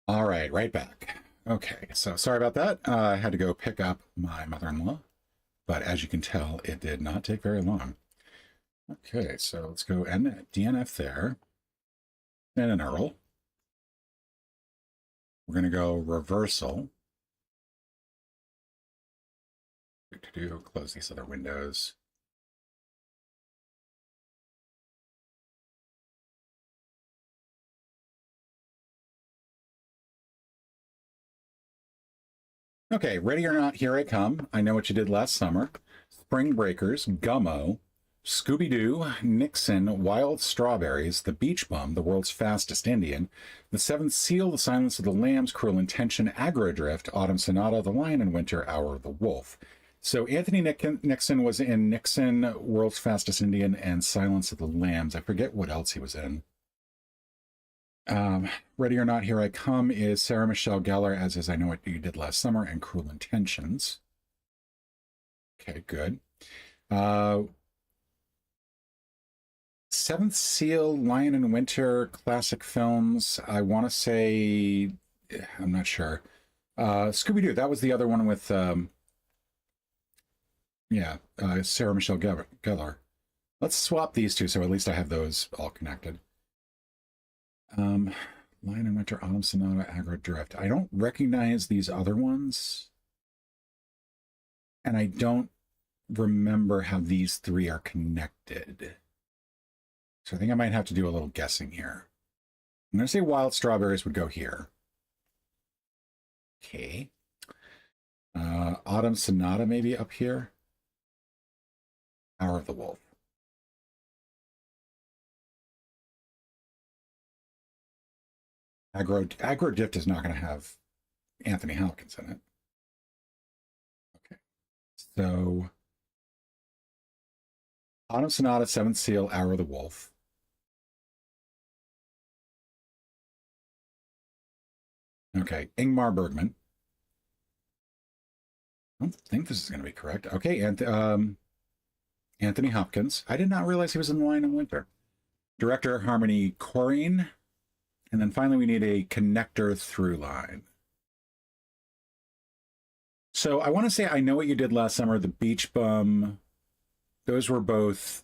All right, right back. Okay, so sorry about that. I had to go pick up my mother-in-law, but as you can tell, it did not take very long. Okay, so let's go and DNF there, and an Earl. We're going to go reversal. To close these other windows. Okay, ready or not, here I come. I know what you did last summer. Spring Breakers, Gummo, Scooby-Doo, Nixon, Wild Strawberries, The Beach Bum, The World's Fastest Indian, The Seventh Seal, The Silence of the Lambs, Cruel Intention, Agrodrift, Autumn Sonata, The Lion in Winter, Hour of the Wolf. So Anthony Nixon was in Nixon, World's Fastest Indian, and Silence of the Lambs. I forget what else he was in. Ready or Not, Here I Come is Sarah Michelle Gellar, as is I Know What You Did Last Summer, and Cruel Intentions. Okay, good. Seventh Seal, Lion in Winter, classic films. I want to say, I'm not sure. Scooby-Doo, that was the other one with, Sarah Michelle Gellar. Let's swap these two so at least I have those all connected. Lion in Winter, Autumn Sonata, Agro Drift. I don't recognize these other ones. And I don't remember how these three are connected. So I think I might have to do a little guessing here. I'm going to say Wild Strawberries would go here. Okay. Autumn Sonata maybe up here. Hour of the Wolf. Agrodrift is not going to have Anthony Hopkins in it. Okay. So Autumn Sonata, Seventh Seal, Hour of the Wolf. Okay, Ingmar Bergman. I don't think this is going to be correct. Okay, and Anthony Hopkins. I did not realize he was in The Lion in Winter. Director Harmony Korine. And then finally, we need a connector through line. So I want to say I Know What You Did Last Summer, The Beach Bum. Those were both,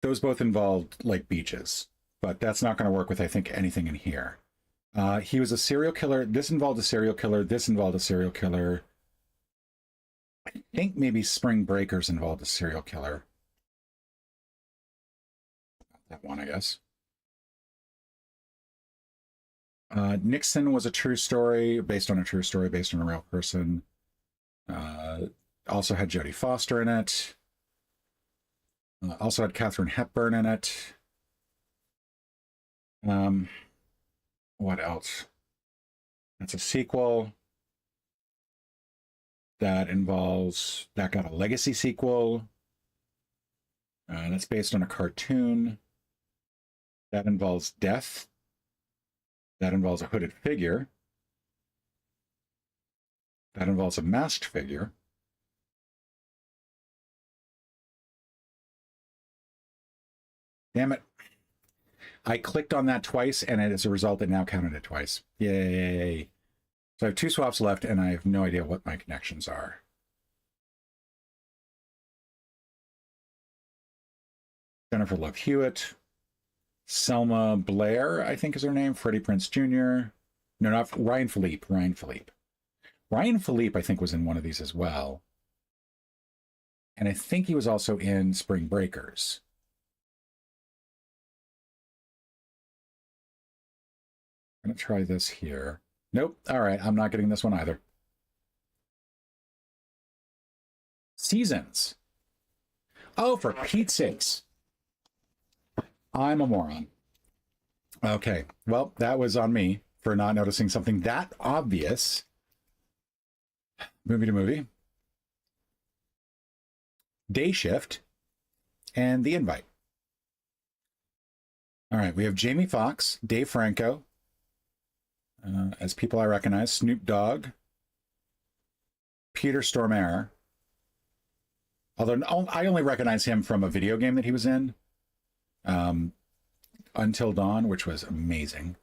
those both involved like beaches, but that's not going to work with, I think, anything in here. He was a serial killer. This involved a serial killer. This involved a serial killer. I think maybe Spring Breakers involved a serial killer. That one, I guess. Nixon was a true story, based on a true story, based on a real person. Also had Jodie Foster in it. Also had Katharine Hepburn in it. What else? That's a sequel that got a legacy sequel. That's based on a cartoon. That involves death. That involves a hooded figure. That involves a masked figure. Damn it. I clicked on that twice, and as a result, it now counted it twice. Yay. So I have two swaps left, and I have no idea what my connections are. Jennifer Love Hewitt. Selma Blair, I think is her name. Freddie Prinze Jr. No, not Ryan Philippe. Ryan Philippe, I think, was in one of these as well. And I think he was also in Spring Breakers. I'm going to try this here. Nope. All right. I'm not getting this one either. Seasons. Oh, for Pete's sakes. I'm a moron. Okay. Well, that was on me for not noticing something that obvious. Movie to movie. Day Shift. And The Invite. All right. We have Jamie Foxx, Dave Franco, as people I recognize, Snoop Dogg, Peter Stormare. Although I only recognize him from a video game that he was in, Until Dawn, which was amazing.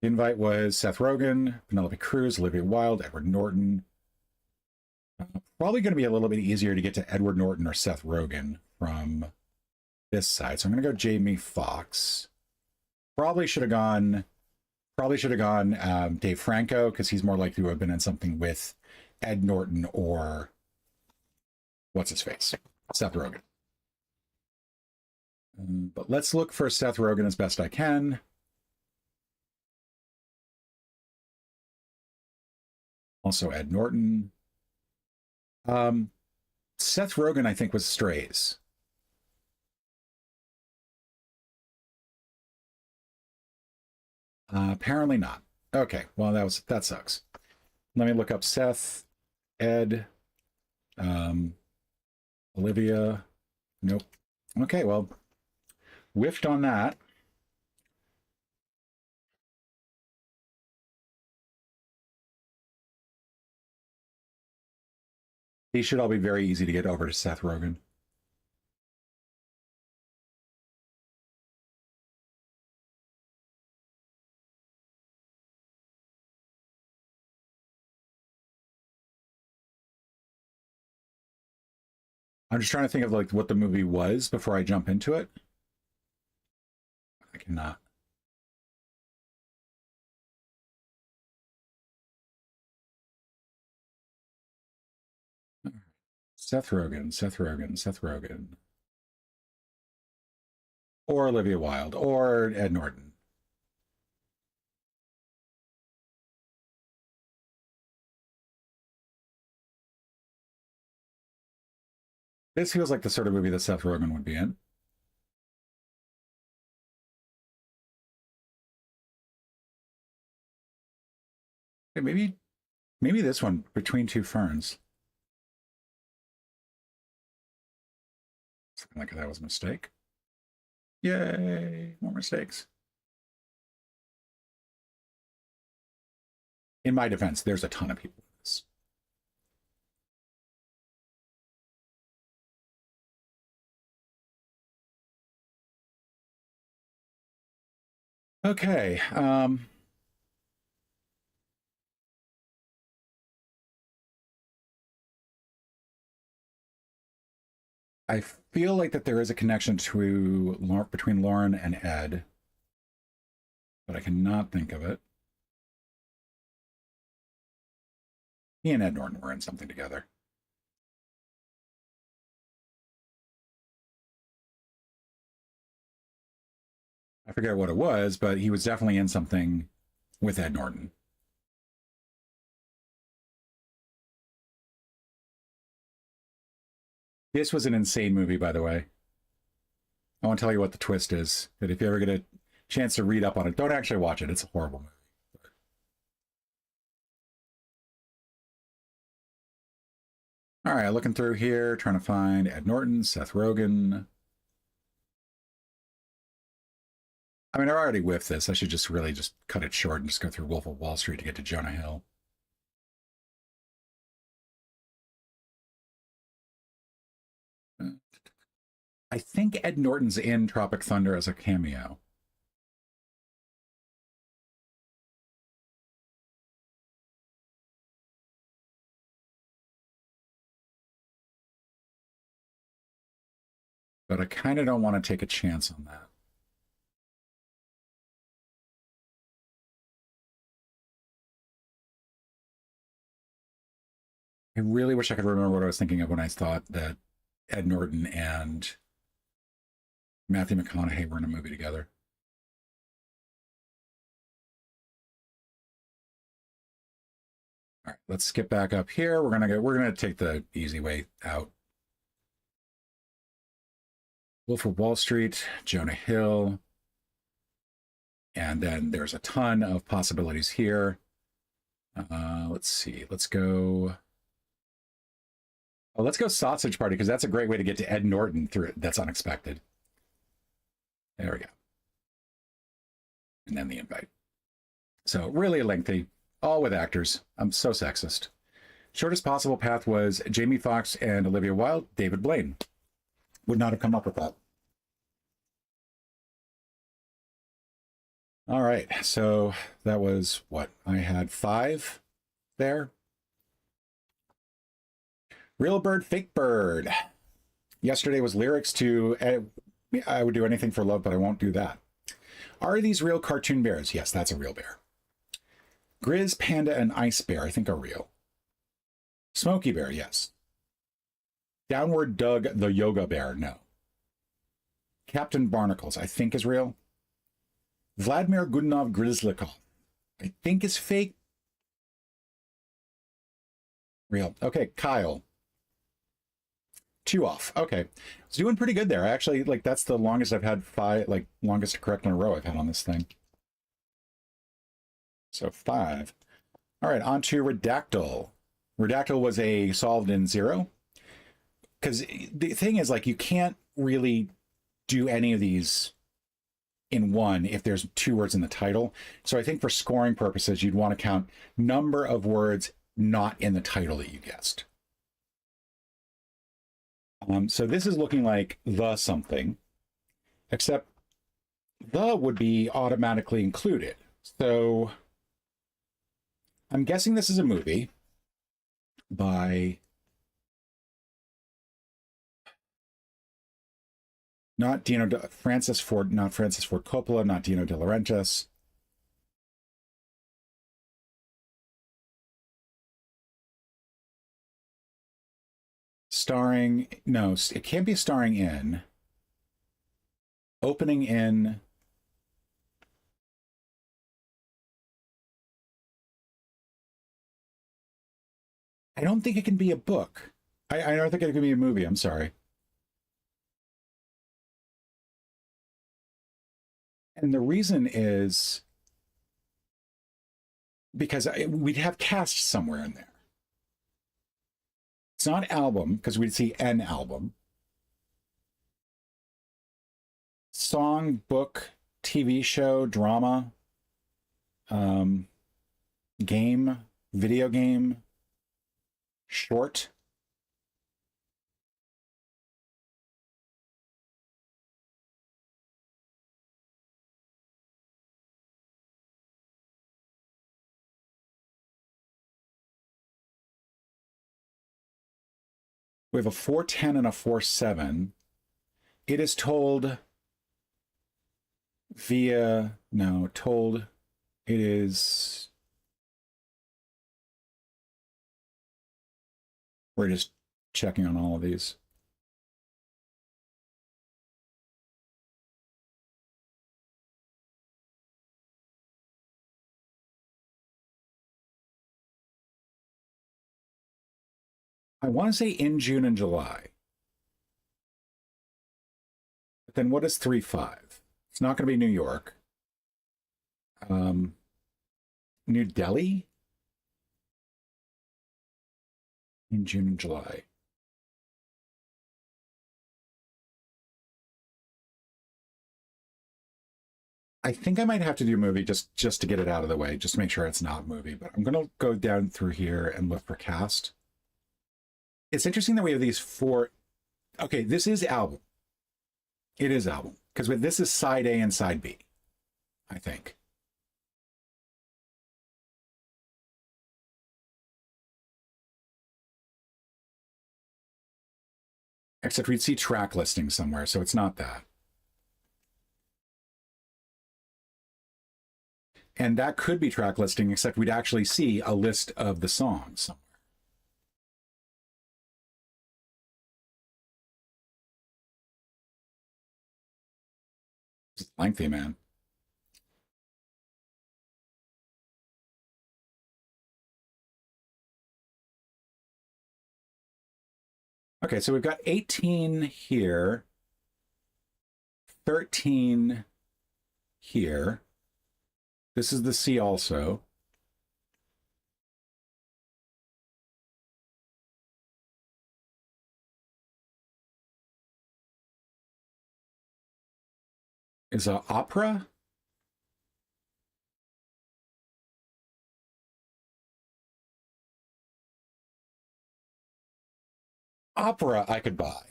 The invite was Seth Rogen, Penelope Cruz, Olivia Wilde, Edward Norton. Probably going to be a little bit easier to get to Edward Norton or Seth Rogen from this side. So I'm going to go Jamie Foxx. Probably should have gone Dave Franco, because he's more likely to have been in something with Ed Norton or what's his face? Seth Rogen. But let's look for Seth Rogen as best I can. Also Ed Norton. Seth Rogen, I think, was Strays. Apparently not. Okay, well, that sucks. Let me look up Seth, Ed, Olivia. Nope. Okay, well, whiffed on that. These should all be very easy to get over to Seth Rogen. I'm just trying to think of like what the movie was before I jump into it. I cannot. Seth Rogen, Seth Rogen, Seth Rogen. Or Olivia Wilde, or Ed Norton. This feels like the sort of movie that Seth Rogen would be in. Hey, maybe this one, Between Two Ferns. Something like that was a mistake. Yay, more mistakes. In my defense, there's a ton of people in this. Okay. I feel like that there is a connection between Lauren and Ed, but I cannot think of it. He and Ed Norton were in something together. I forget what it was, but he was definitely in something with Ed Norton. This was an insane movie, by the way. I won't tell you what the twist is, but if you ever get a chance to read up on it, don't actually watch it. It's a horrible movie. All right, looking through here, trying to find Ed Norton, Seth Rogen. I mean, I already whiffed this. I should just really just cut it short and just go through Wolf of Wall Street to get to Jonah Hill. I think Ed Norton's in Tropic Thunder as a cameo. But I kind of don't want to take a chance on that. I really wish I could remember what I was thinking of when I thought that Ed Norton and Matthew McConaughey were in a movie together. All right, let's skip back up here. We're gonna take the easy way out. Wolf of Wall Street, Jonah Hill, and then there's a ton of possibilities here. Let's see. Let's go. Oh, let's go Sausage Party, because that's a great way to get to Ed Norton through it. That's unexpected. There we go. And then the invite. So really lengthy, all with actors. I'm so sexist. Shortest possible path was Jamie Foxx and Olivia Wilde, David Blaine. Would not have come up with that. All right. So that was what? I had 5 there. Real bird, fake bird. Yesterday was lyrics to I would do anything for love, but I won't do that. Are these real cartoon bears? Yes, that's a real bear. Grizz, panda, and ice bear, I think are real. Smokey bear, yes. Downward Doug, the yoga bear, no. Captain Barnacles, I think is real. Vladimir Gudinov Grizzlykov, I think is fake. Real. Okay, Kyle. 2 off. Okay. It's doing pretty good there. I actually, like, that's the longest I've had 5, like, longest correct in a row I've had on this thing. So 5. All right, on to Redactyl. Redactyl was a solved in 0. Because the thing is, like, you can't really do any of these in one if there's 2 words in the title. So I think for scoring purposes, you'd want to count number of words not in the title that you guessed. So this is looking like the something, except the would be automatically included. So I'm guessing this is a movie by not Francis Ford Coppola, not Dino De Laurentiis. Starring, no, it can't be starring in. Opening in. I don't think it can be a book. I don't think it can be a movie. I'm sorry. And the reason is because we'd have cast somewhere in there. It's not album because we'd see an album. Song, book, TV show, drama, um, game, video game, short. We have a 410 and a 47. It is told via, no, told, it is, we're just checking on all of these. I want to say in June and July. But then what is 3-5? It's not going to be New York. New Delhi in June and July. I think I might have to do a movie just to get it out of the way, just to make sure it's not a movie. But I'm going to go down through here and look for cast. It's interesting that we have these 4. Okay, this is album. It is album because this is side A and side B, I think. Except we'd see track listing somewhere, so it's not that. And that could be track listing, except we'd actually see a list of the songs somewhere. It's lengthy, man. Okay, so we've got 18 here, 13 here. This is the C also. Is a opera? Opera I could buy.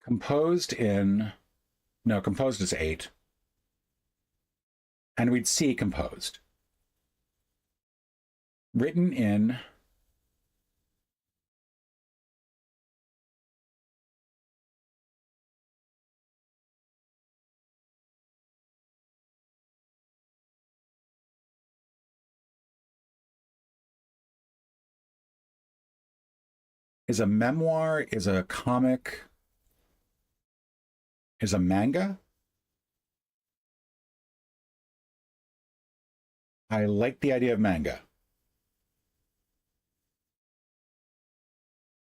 Composed in, no, composed is 8. And we'd see composed. Written in is a memoir, is a comic, is a manga. I like the idea of manga.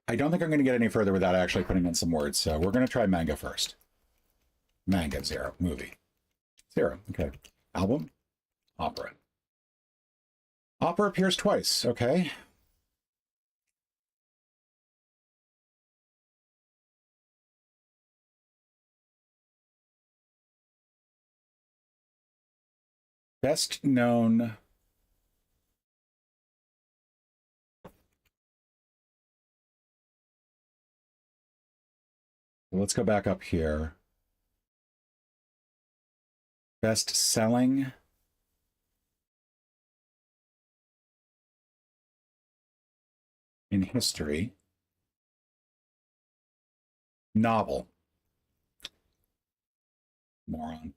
I don't think I'm going to get any further without actually putting in some words, so we're going to try manga first. Manga, 0. Movie, 0. Okay. Album, opera. Opera appears twice, okay. Best known. Let's go back up here. Best selling in history. Novel. Moron.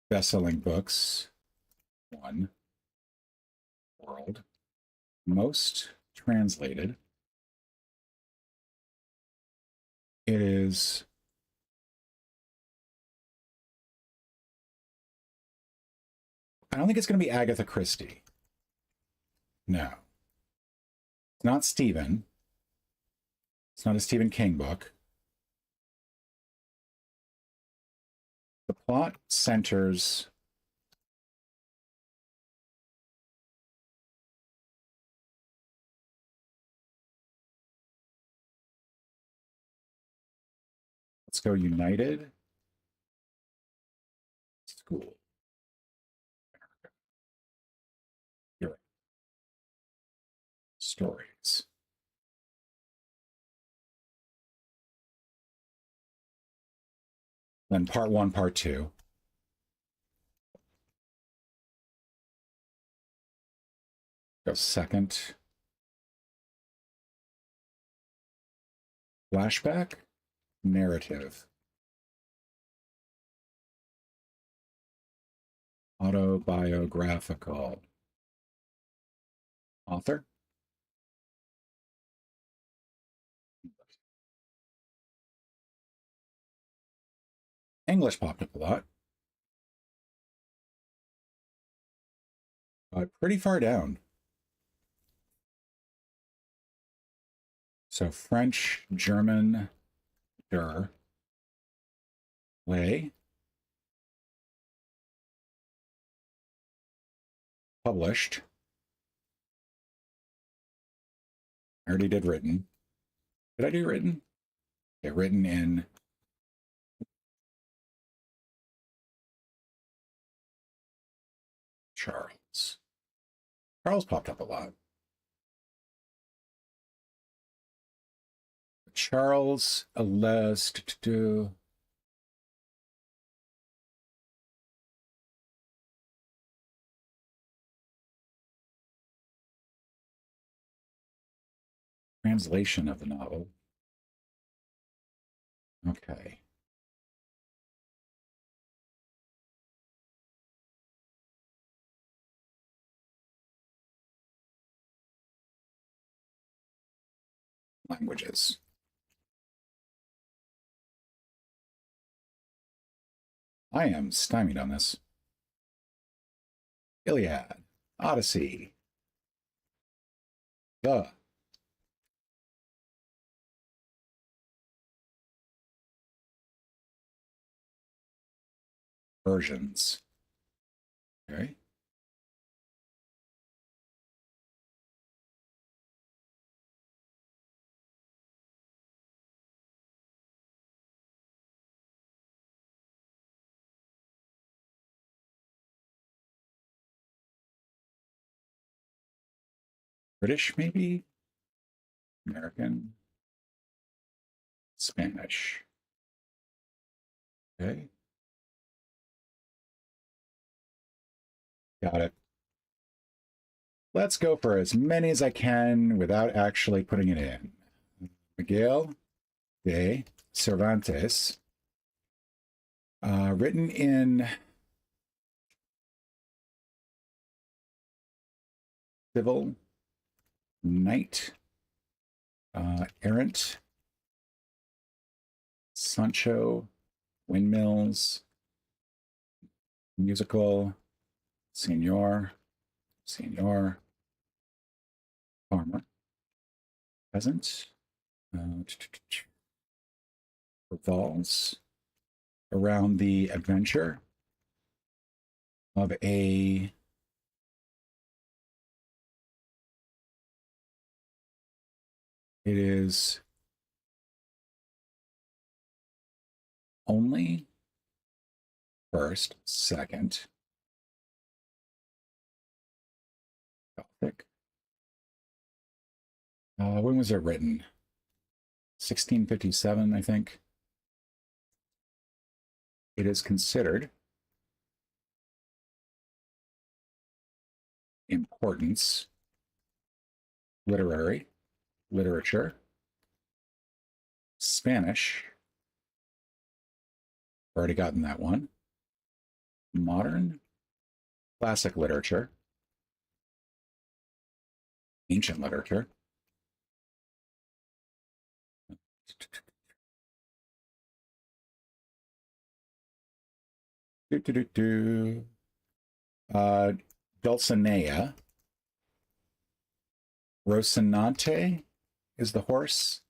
Best-selling books. 1. World. Most translated. It is I don't think it's going to be Agatha Christie. No. It's not Stephen. It's not a Stephen King book. The plot centers let's go United School. Europe. Stories. Then part 1, part 2. Go second. Flashback. Narrative. Autobiographical. Author. English popped up a lot. Pretty far down. So French, German, way. Published. I already did written. Did I do written? Okay, written in Charles. Charles popped up a lot. Charles Alest to translation of the novel. Okay. Languages. I am stymied on this. Iliad, Odyssey, the versions. Okay. British, maybe? American, Spanish. Okay. Got it. Let's go for as many as I can without actually putting it in. Miguel de Cervantes, written in civil, knight, errant, Sancho, windmills, musical, senor, farmer, peasant, revolves around the adventure of a it is only first, second, Gothic. When was it written? 1657, I think. It is considered importance, literature, Spanish. Already gotten that one. Modern, classic literature, ancient literature. Dulcinea. Rocinante is the horse.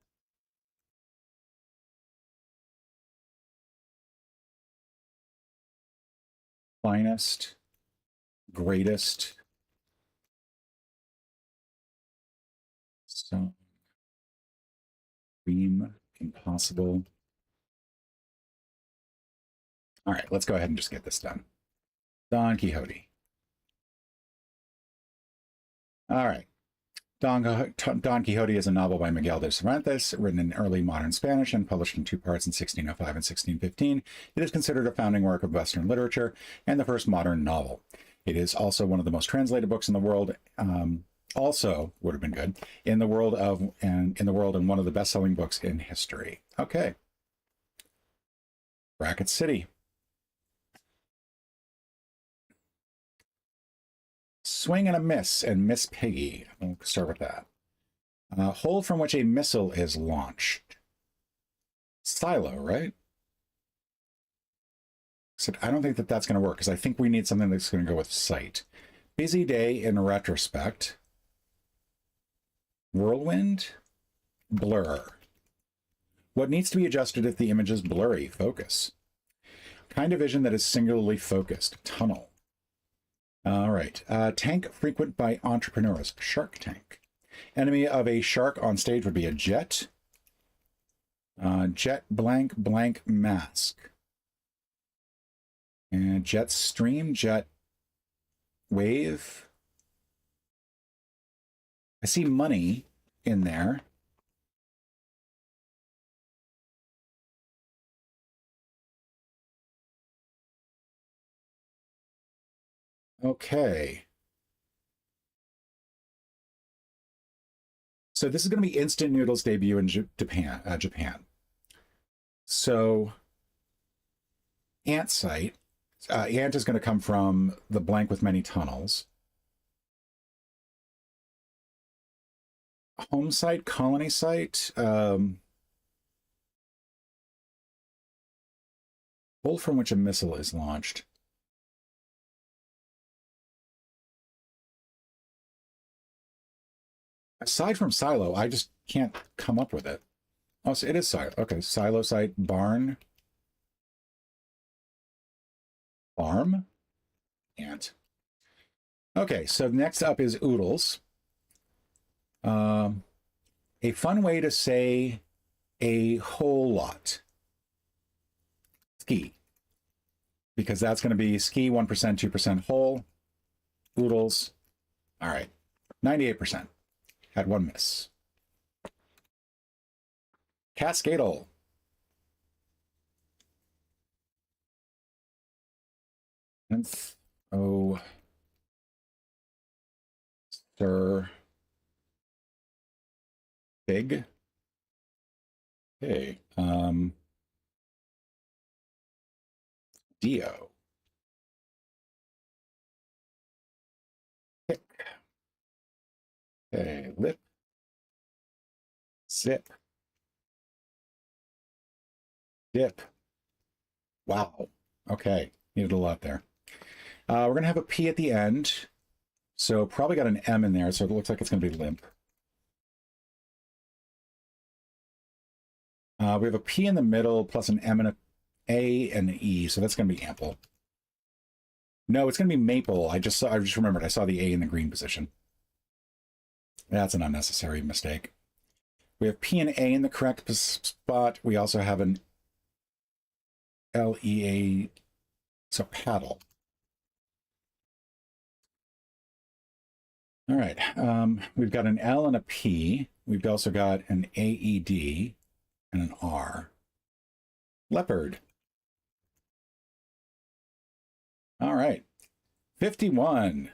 Finest, greatest. So, dream, impossible. All right, let's go ahead and just get this done. Don Quixote. All right. Don Quixote is a novel by Miguel de Cervantes, written in early modern Spanish and published in two parts in 1605 and 1615. It is considered a founding work of Western literature and the first modern novel. It is also one of the most translated books in the world. Also would have been good in the world and one of the best-selling books in history. Okay. Bracket City. Swing and a miss, and Miss Piggy. We'll start with that. Hole from which a missile is launched. Silo, right? Except I don't think that that's going to work, because I think we need something that's going to go with sight. Busy day in retrospect. Whirlwind. Blur. What needs to be adjusted if the image is blurry? Focus. Kind of vision that is singularly focused. Tunnel. All right. Tank frequent by entrepreneurs. Shark Tank. Enemy of a shark on stage would be a jet. Jet blank blank mask. And jet stream, jet wave. I see money in there. Okay. So this is going to be Instant Noodles' debut in Japan. So ant site. Ant is going to come from the blank with many tunnels. Home site, colony site. Hole from which a missile is launched. Aside from silo, I just can't come up with it. Oh, so it is silo. Okay, silo site, barn. Farm. Ant. Okay, so next up is oodles. A fun way to say a whole lot. Ski. Because that's going to be ski 1%, 2% whole. Oodles. All right. 98%. Had one miss. Cascadal. Nth. Oh. Sir. Big. Okay. Dio. Pick. Okay. Lip. Zip. Dip. Wow. Okay. Needed a lot there. We're going to have a P at the end. So probably got an M in there, so it looks like it's going to be limp. We have a P in the middle, plus an M and A and an E, so that's going to be ample. No, it's going to be maple. I just remembered. I saw the A in the green position. That's an unnecessary mistake. We have P and A in the correct spot. We also have an L-E-A, so paddle. All right, we've got an L and a P. We've also got an A-E-D and an R. Leopard. All right, 51.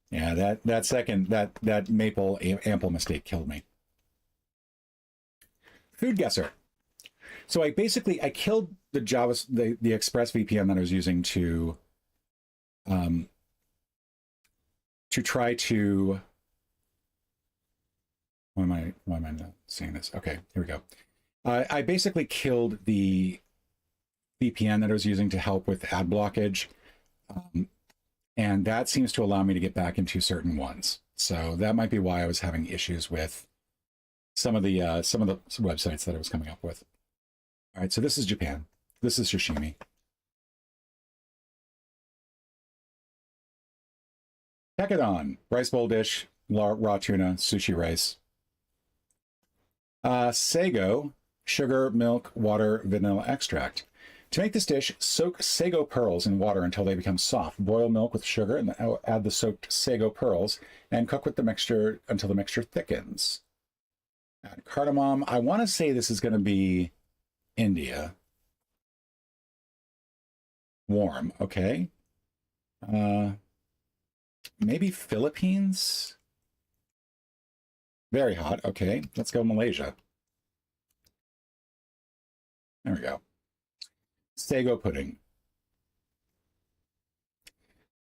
Yeah, that maple ample mistake killed me. Food guesser. So I killed the the Express VPN that I was using to try to. Why am I not seeing this? Okay, here we go. I basically killed the VPN that I was using to help with ad blockage, and that seems to allow me to get back into certain ones. So that might be why I was having issues with some of the websites that I was coming up with. All right, so this is Japan. This is sashimi. Tekadon, rice bowl dish, raw tuna, sushi rice. Sago, sugar, milk, water, vanilla extract. To make this dish, soak sago pearls in water until they become soft. Boil milk with sugar and add the soaked sago pearls and cook with the mixture until the mixture thickens. Add cardamom. I want to say this is going to be India. Warm, okay. Maybe Philippines? Very hot, okay. Let's go Malaysia. There we go. Sago pudding.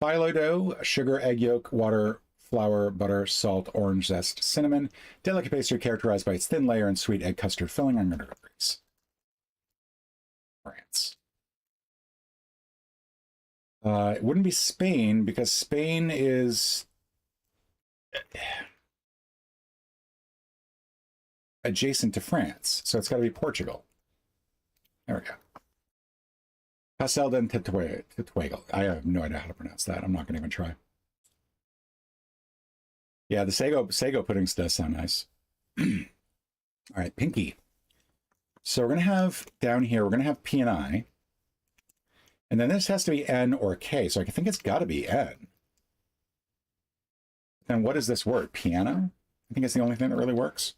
Phyllo dough, sugar, egg yolk, water, flour, butter, salt, orange zest, cinnamon. Delicate pastry characterized by its thin layer and sweet egg custard filling. I'm going to go Greece. France. It wouldn't be Spain because Spain is adjacent to France, so it's got to be Portugal. There we go. Pastel de Tituego. I have no idea how to pronounce that. I'm not going to even try. Yeah, the sago puddings does sound nice. All right, pinky. So we're going to have down here, we're going to have P and I. And then this has to be N or K, so I think it's got to be N. Then what is this word? Piano? I think it's the only thing that really works.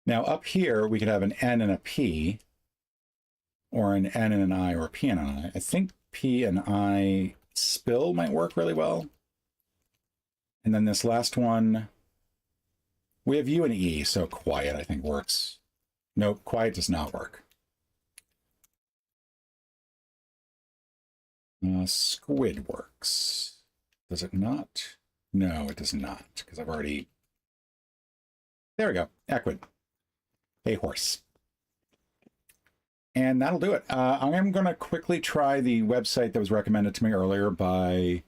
Now up here, we could have an N and a P, or an N and an I, or a P and an I. I think P and I spill might work really well. And then this last one, we have U and E, so quiet I think works. Nope, quiet does not work. Squid works. Does it not? No, it does not, because I've already... There we go, equid. A horse. And that'll do it. I'm going to quickly try the website that was recommended to me earlier by...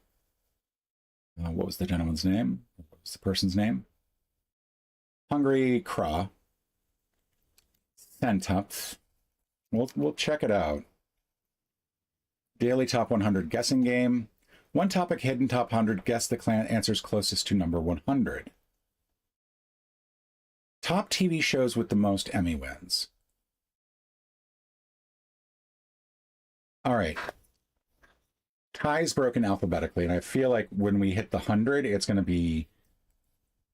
what was the gentleman's name? What was the person's name? Hungry Craw. Centups. We'll check it out. Daily Top 100 Guessing Game. One topic hidden top 100. Guess the clan answers closest to number 100. Top TV shows with the most Emmy wins. All right. Ties broken alphabetically, and I feel like when we hit the 100, it's going to be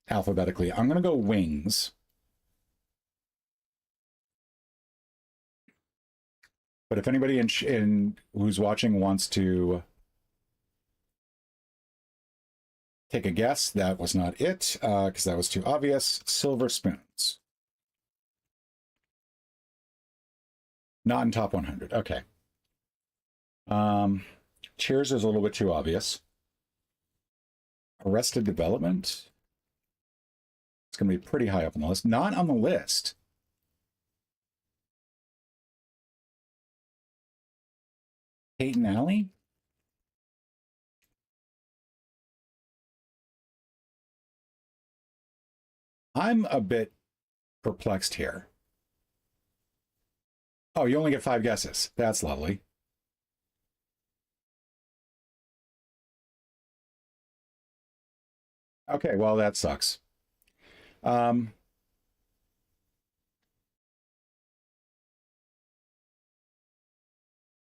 alphabetically. I'm going to go Wings. But if anybody in who's watching wants to take a guess, that was not it, because that was too obvious. Silver spoons. Not in top 100. Okay. Cheers is a little bit too obvious. Arrested Development. It's going to be pretty high up on the list. Not on the list. Peyton Alley? I'm a bit perplexed here. Oh, you only get 5 guesses. That's lovely. Okay, well, that sucks.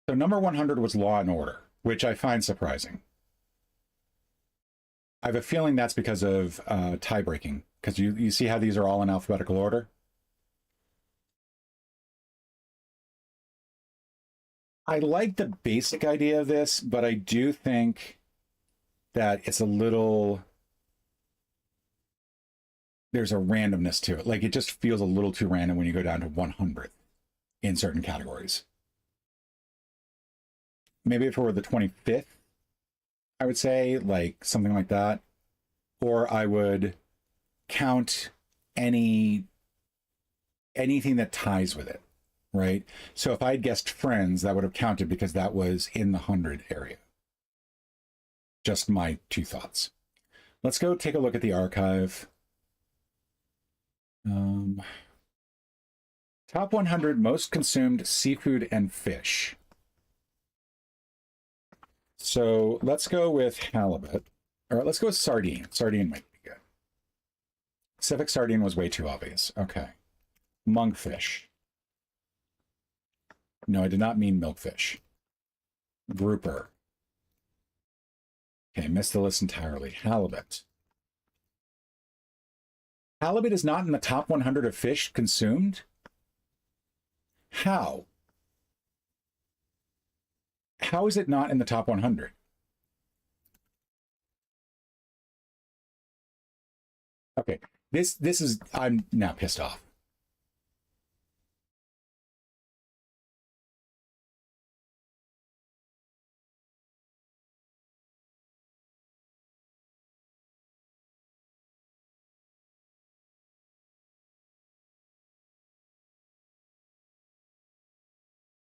So number 100 was Law and Order, which I find surprising. I have a feeling that's because of tie breaking, because you see how these are all in alphabetical order? I like the basic idea of this, but I do think that it's a little, there's a randomness to it. Like it just feels a little too random when you go down to 100 in certain categories. Maybe if it were the 25th, I would say like something like that. Or I would count anything that ties with it, right? So if I'd guessed Friends, that would have counted because that was in the 100 area. Just my 2 thoughts. Let's go take a look at the archive. Top 100 most consumed seafood and fish. So let's go with halibut. All right, let's go with sardine. Sardine might be good. Pacific sardine was way too obvious. Okay. Monkfish. No, I did not mean milkfish. Grouper. Okay, missed the list entirely. Halibut. Halibut is not in the top 100 of fish consumed? How? How is it not in the top 100? Okay, this is, I'm now pissed off.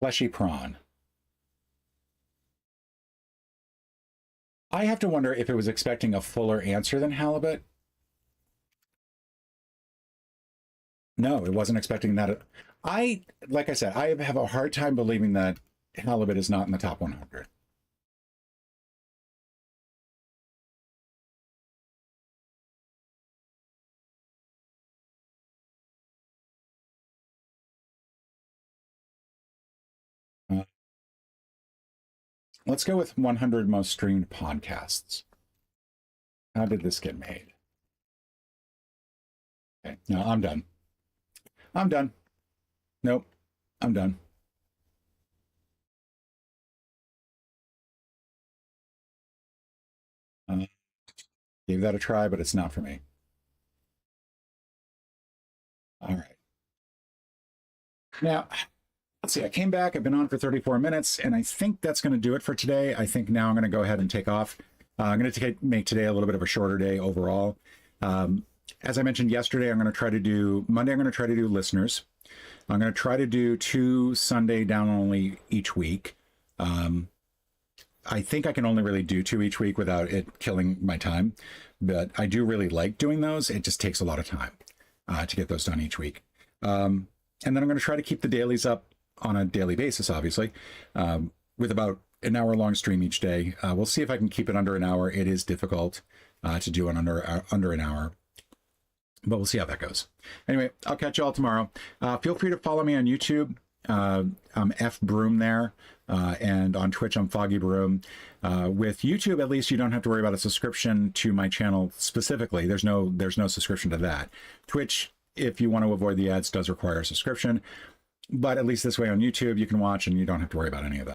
Fleshy prawn. I have to wonder if it was expecting a fuller answer than halibut. No, it wasn't expecting that. Like I said, I have a hard time believing that halibut is not in the top 100. Let's go with 100 most streamed podcasts. How did this get made? Okay, no, I'm done. I'm done. Nope, I'm done. Gave that a try, but it's not for me. All right. Now, let's see. I came back. I've been on for 34 minutes, and I think that's going to do it for today. I think now I'm going to go ahead and take off. I'm going to make today a little bit of a shorter day overall. As I mentioned yesterday, I'm going to try to do Monday. I'm going to try to do listeners. I'm going to try to do 2 Sunday down only each week. I think I can only really do 2 each week without it killing my time, but I do really like doing those. It just takes a lot of time to get those done each week. And then I'm going to try to keep the dailies up on a daily basis, obviously, with about an hour-long stream each day. We'll see if I can keep it under an hour. It is difficult to do it under an hour, but we'll see how that goes. Anyway, I'll catch you all tomorrow. Feel free to follow me on YouTube. I'm F Broom there, and on Twitch I'm Foggy Broom. With YouTube, at least you don't have to worry about a subscription to my channel specifically. There's no subscription to that. Twitch, if you want to avoid the ads, does require a subscription. But at least this way on YouTube, you can watch and you don't have to worry about any of that.